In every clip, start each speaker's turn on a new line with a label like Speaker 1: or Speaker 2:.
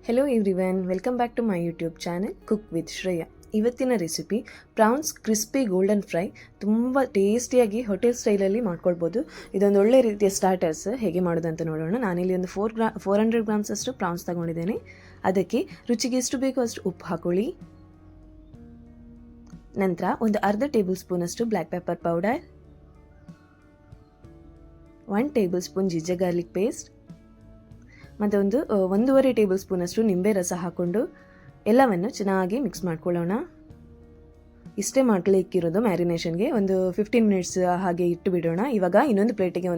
Speaker 1: Hello everyone, welcome back to my YouTube channel cook with Shreya. ಇವತ್ತಿನ recipe prawns crispy golden fry. ತುಂಬ ಟೇಸ್ಟಿಯಾಗಿ hotel ಸ್ಟೈಲಲ್ಲಿ ಮಾಡ್ಕೊಳ್ಬೋದು. ಇದೊಂದು ಒಳ್ಳೆ ರೀತಿಯ ಸ್ಟಾರ್ಟರ್ಸ್. ಹೇಗೆ ಮಾಡೋದಂತ ನೋಡೋಣ. ನಾನಿಲ್ಲಿ ಒಂದು 400 ಗ್ರಾಮ್ಸ್ ಅಷ್ಟು ಪ್ರಾನ್ಸ್ ತಗೊಂಡಿದ್ದೇನೆ. ಅದಕ್ಕೆ ರುಚಿಗೆ ಎಷ್ಟು ಬೇಕೋ ಅಷ್ಟು ಉಪ್ಪು ಹಾಕೊಳ್ಳಿ. ನಂತರ ಒಂದು ಅರ್ಧ ಟೇಬಲ್ ಸ್ಪೂನ್ ಅಷ್ಟು black pepper powder, 1 table spoon ginger garlic paste ಮತ್ತು 1.5 ಟೇಬಲ್ ಸ್ಪೂನ್ ಅಷ್ಟು ನಿಂಬೆ ರಸ ಹಾಕ್ಕೊಂಡು ಎಲ್ಲವನ್ನು ಚೆನ್ನಾಗಿ ಮಿಕ್ಸ್ ಮಾಡ್ಕೊಳ್ಳೋಣ. ಇಷ್ಟೇ ಮಾಡ್ಲಿಕ್ಕಿರೋದು ಮ್ಯಾರಿನೇಷನ್ಗೆ. ಒಂದು 15 ಮಿನಿಟ್ಸ್ ಹಾಗೆ ಇಟ್ಟು ಬಿಡೋಣ. ಇವಾಗ ಇನ್ನೊಂದು ಪ್ಲೇಟಿಗೆ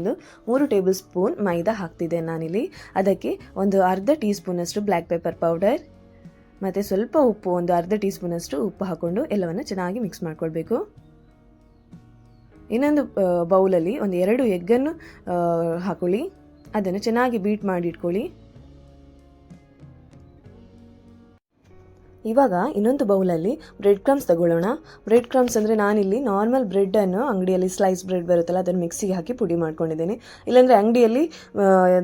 Speaker 1: 3 ಟೇಬಲ್ ಸ್ಪೂನ್ ಮೈದಾ ಹಾಕ್ತಿದ್ದೆ ನಾನಿಲ್ಲಿ. ಅದಕ್ಕೆ ಒಂದು ಅರ್ಧ ಟೀ ಸ್ಪೂನ್ ಅಷ್ಟು ಬ್ಲ್ಯಾಕ್ ಪೆಪ್ಪರ್ ಪೌಡರ್ ಮತ್ತು ಸ್ವಲ್ಪ ಉಪ್ಪು, ಒಂದು ಅರ್ಧ ಟೀ ಸ್ಪೂನ್ ಅಷ್ಟು ಉಪ್ಪು ಹಾಕ್ಕೊಂಡು ಎಲ್ಲವನ್ನು ಚೆನ್ನಾಗಿ ಮಿಕ್ಸ್ ಮಾಡ್ಕೊಳ್ಬೇಕು. ಇನ್ನೊಂದು ಬೌಲಲ್ಲಿ 2 ಎಗ್ಗನ್ನು ಹಾಕೊಳ್ಳಿ. ಅದನ್ನು ಚೆನ್ನಾಗಿ ಬೀಟ್ ಮಾಡಿ ಇಟ್ಕೊಳ್ಳಿ. ಇವಾಗ ಇನ್ನೊಂದು ಬೌಲಲ್ಲಿ ಬ್ರೆಡ್ ಕ್ರಮ್ಸ್ ತಗೊಳ್ಳೋಣ. ಬ್ರೆಡ್ ಕ್ರಮ್ಸ್ ಅಂದರೆ ನಾನಿಲ್ಲಿ ನಾರ್ಮಲ್ ಬ್ರೆಡ್ಡನ್ನು ಅಂಗಡಿಯಲ್ಲಿ ಸ್ಲೈಸ್ ಬ್ರೆಡ್ ಬರುತ್ತಲ್ಲ ಅದನ್ನು ಮಿಕ್ಸಿಗೆ ಹಾಕಿ ಪುಡಿ ಮಾಡ್ಕೊಂಡಿದ್ದೀನಿ. ಇಲ್ಲಾಂದರೆ ಅಂಗಡಿಯಲ್ಲಿ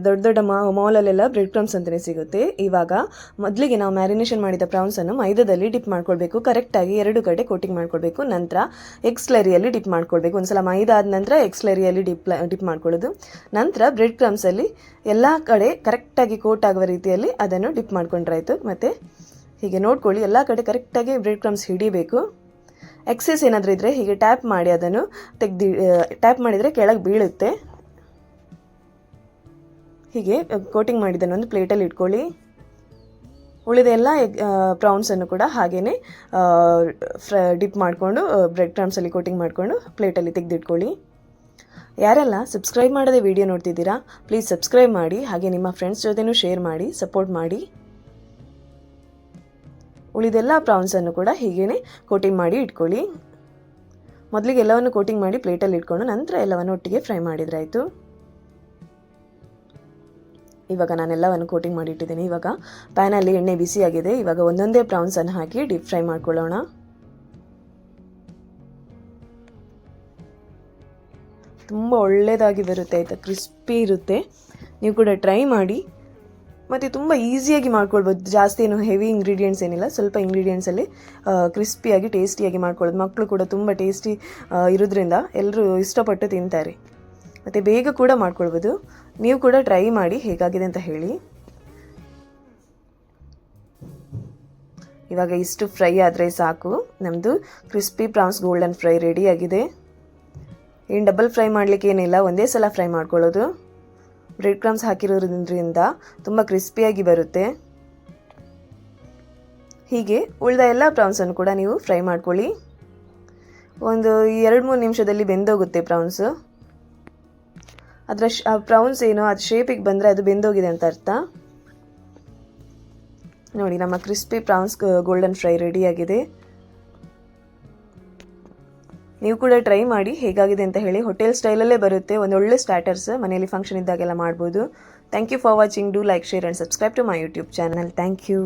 Speaker 1: ದೊಡ್ಡ ದೊಡ್ಡ ಮಾಲಲ್ಲೆಲ್ಲ ಬ್ರೆಡ್ ಕ್ರಮ್ಸ್ ಅಂತಲೇ ಸಿಗುತ್ತೆ. ಇವಾಗ ಮೊದಲಿಗೆ ನಾವು ಮ್ಯಾರಿನೇಷನ್ ಮಾಡಿದ ಪ್ರಾನ್ಸನ್ನು ಮೈದಾದಲ್ಲಿ ಡಿಪ್ ಮಾಡ್ಕೊಳ್ಬೇಕು. ಕರೆಕ್ಟಾಗಿ 2 ಕಡೆ ಕೋಟಿಂಗ್ ಮಾಡ್ಕೊಳ್ಬೇಕು. ನಂತರ ಎಗ್ ಸ್ಲರಿಯಲ್ಲಿ ಡಿಪ್ ಮಾಡ್ಕೊಳ್ಬೇಕು. ಒಂದ್ಸಲ ಮೈದಾ ಆದ ನಂತರ ಎಗ್ ಸ್ಲರಿಯಲ್ಲಿ ಡಿಪ್ ಮಾಡ್ಕೊಳ್ಳೋದು. ನಂತರ ಬ್ರೆಡ್ ಕ್ರಮ್ಸಲ್ಲಿ ಎಲ್ಲ ಕಡೆ ಕರೆಕ್ಟಾಗಿ ಕೋಟ್ ಆಗುವ ರೀತಿಯಲ್ಲಿ ಅದನ್ನು ಡಿಪ್ ಮಾಡ್ಕೊಂಡ್ರಾಯ್ತು. ಮತ್ತು ಹೀಗೆ ನೋಡ್ಕೊಳ್ಳಿ, ಎಲ್ಲ ಕಡೆ ಕರೆಕ್ಟಾಗಿ ಬ್ರೆಡ್ ಕ್ರಮ್ಸ್ ಹಿಡಿಬೇಕು. ಎಕ್ಸೆಸ್ ಏನಾದರೂ ಇದ್ದರೆ ಹೀಗೆ ಟ್ಯಾಪ್ ಮಾಡಿ ಅದನ್ನು ಟ್ಯಾಪ್ ಮಾಡಿದರೆ ಕೆಳಗೆ ಬೀಳುತ್ತೆ. ಹೀಗೆ ಕೋಟಿಂಗ್ ಮಾಡಿದ್ದನ್ನು ಒಂದು ಪ್ಲೇಟಲ್ಲಿ ಇಟ್ಕೊಳ್ಳಿ. ಉಳಿದ ಎಲ್ಲ ಪ್ರಾನ್ಸನ್ನು ಕೂಡ ಹಾಗೆಯೇ ಡಿಪ್ ಮಾಡಿಕೊಂಡು ಬ್ರೆಡ್ ಕ್ರಮ್ಸಲ್ಲಿ ಕೋಟಿಂಗ್ ಮಾಡಿಕೊಂಡು ಪ್ಲೇಟಲ್ಲಿ ತೆಗೆದಿಟ್ಕೊಳ್ಳಿ. ಯಾರೆಲ್ಲ ಸಬ್ಸ್ಕ್ರೈಬ್ ಮಾಡದೆ ವಿಡಿಯೋ ನೋಡ್ತಿದ್ದೀರಾ, ಪ್ಲೀಸ್ ಸಬ್ಸ್ಕ್ರೈಬ್ ಮಾಡಿ. ಹಾಗೆ ನಿಮ್ಮ ಫ್ರೆಂಡ್ಸ್ ಜೊತೆನೂ ಶೇರ್ ಮಾಡಿ, ಸಪೋರ್ಟ್ ಮಾಡಿ. ಉಳಿದೆಲ್ಲ ಪ್ರಾನ್ಸನ್ನು ಕೂಡ ಹೀಗೇ ಕೋಟಿಂಗ್ ಮಾಡಿ ಇಟ್ಕೊಳ್ಳಿ. ಮೊದಲಿಗೆ ಎಲ್ಲವನ್ನು ಕೋಟಿಂಗ್ ಮಾಡಿ ಪ್ಲೇಟಲ್ಲಿ ಇಟ್ಕೊಂಡು ನಂತರ ಎಲ್ಲವನ್ನು ಒಟ್ಟಿಗೆ ಫ್ರೈ ಮಾಡಿದ್ರಾಯಿತು. ಇವಾಗ ನಾನೆಲ್ಲವನ್ನು ಕೋಟಿಂಗ್ ಮಾಡಿ ಇಟ್ಟಿದ್ದೀನಿ. ಇವಾಗ ಪ್ಯಾನಲ್ಲಿ ಎಣ್ಣೆ ಬಿಸಿಯಾಗಿದೆ. ಇವಾಗ ಒಂದೊಂದೇ ಪ್ರಾನ್ಸನ್ನು ಹಾಕಿ ಡೀಪ್ ಫ್ರೈ ಮಾಡ್ಕೊಳ್ಳೋಣ. ತುಂಬ ಒಳ್ಳೆಯದಾಗಿ ಬರುತ್ತೆ ಆಯಿತಾ, ಕ್ರಿಸ್ಪಿ ಇರುತ್ತೆ. ನೀವು ಕೂಡ ಟ್ರೈ ಮಾಡಿ. ಮತ್ತು ತುಂಬ ಈಸಿಯಾಗಿ ಮಾಡ್ಕೊಳ್ಬೋದು. ಜಾಸ್ತಿ ಏನು ಹೆವಿ ಇಂಗ್ರೀಡಿಯೆಂಟ್ಸ್ ಏನಿಲ್ಲ, ಸ್ವಲ್ಪ ಇಂಗ್ರೀಡಿಯೆಂಟ್ಸಲ್ಲಿ ಕ್ರಿಸ್ಪಿಯಾಗಿ ಟೇಸ್ಟಿಯಾಗಿ ಮಾಡ್ಕೊಳ್ಳೋದು. ಮಕ್ಕಳು ಕೂಡ ತುಂಬ ಟೇಸ್ಟಿ ಇರೋದ್ರಿಂದ ಎಲ್ಲರೂ ಇಷ್ಟಪಟ್ಟು ತಿಂತಾರೆ. ಮತ್ತು ಬೇಗ ಕೂಡ ಮಾಡ್ಕೊಳ್ಬೋದು. ನೀವು ಕೂಡ ಟ್ರೈ ಮಾಡಿ ಹೇಗಾಗಿದೆ ಅಂತ ಹೇಳಿ. ಇವಾಗ ಇಷ್ಟು ಫ್ರೈ ಆದರೆ ಸಾಕು. ನಮ್ಮದು ಕ್ರಿಸ್ಪಿ ಪ್ರಾನ್ಸ್ ಗೋಲ್ಡನ್ ಫ್ರೈ ರೆಡಿಯಾಗಿದೆ. ಏನು ಡಬಲ್ ಫ್ರೈ ಮಾಡಲಿಕ್ಕೆ ಏನಿಲ್ಲ, ಒಂದೇ ಸಲ ಫ್ರೈ ಮಾಡ್ಕೊಳ್ಳೋದು. ಬ್ರೆಡ್ ಕ್ರಮ್ಸ್ ಹಾಕಿರೋದ್ರಿಂದ ತುಂಬ ಕ್ರಿಸ್ಪಿಯಾಗಿ ಬರುತ್ತೆ. ಹೀಗೆ ಉಳಿದ ಎಲ್ಲ ಪ್ರಾನ್ಸನ್ನು ಕೂಡ ನೀವು ಫ್ರೈ ಮಾಡ್ಕೊಳ್ಳಿ. ಒಂದು 2-3 ನಿಮಿಷದಲ್ಲಿ ಬೆಂದೋಗುತ್ತೆ ಪ್ರಾನ್ಸು. ಅದರ ಪ್ರಾನ್ಸ್ ಏನೋ ಅದು ಶೇಪಿಗೆ ಬಂದರೆ ಅದು ಬೆಂದೋಗಿದೆ ಅಂತ ಅರ್ಥ. ನೋಡಿ, ನಮ್ಮ ಕ್ರಿಸ್ಪಿ ಪ್ರಾನ್ಸ್ ಗೋಲ್ಡನ್ ಫ್ರೈ ರೆಡಿಯಾಗಿದೆ. ನೀವು ಕೂಡ ಟ್ರೈ ಮಾಡಿ ಹೇಗಾಗಿದೆ ಅಂತ ಹೇಳಿ. ಹೋಟೆಲ್ ಸ್ಟೈಲಲ್ಲೇ ಬರುತ್ತೆ. ಒಂದು ಒಳ್ಳೆ ಸ್ಟಾರ್ಟರ್ಸ್ ಮನೆಯಲ್ಲಿ ಫಂಕ್ಷನ್ ಇದ್ದಾಗೆಲ್ಲ ಮಾಡ್ಬೋದು. Thank you for watching. Do like, share and subscribe to my YouTube channel. Thank you.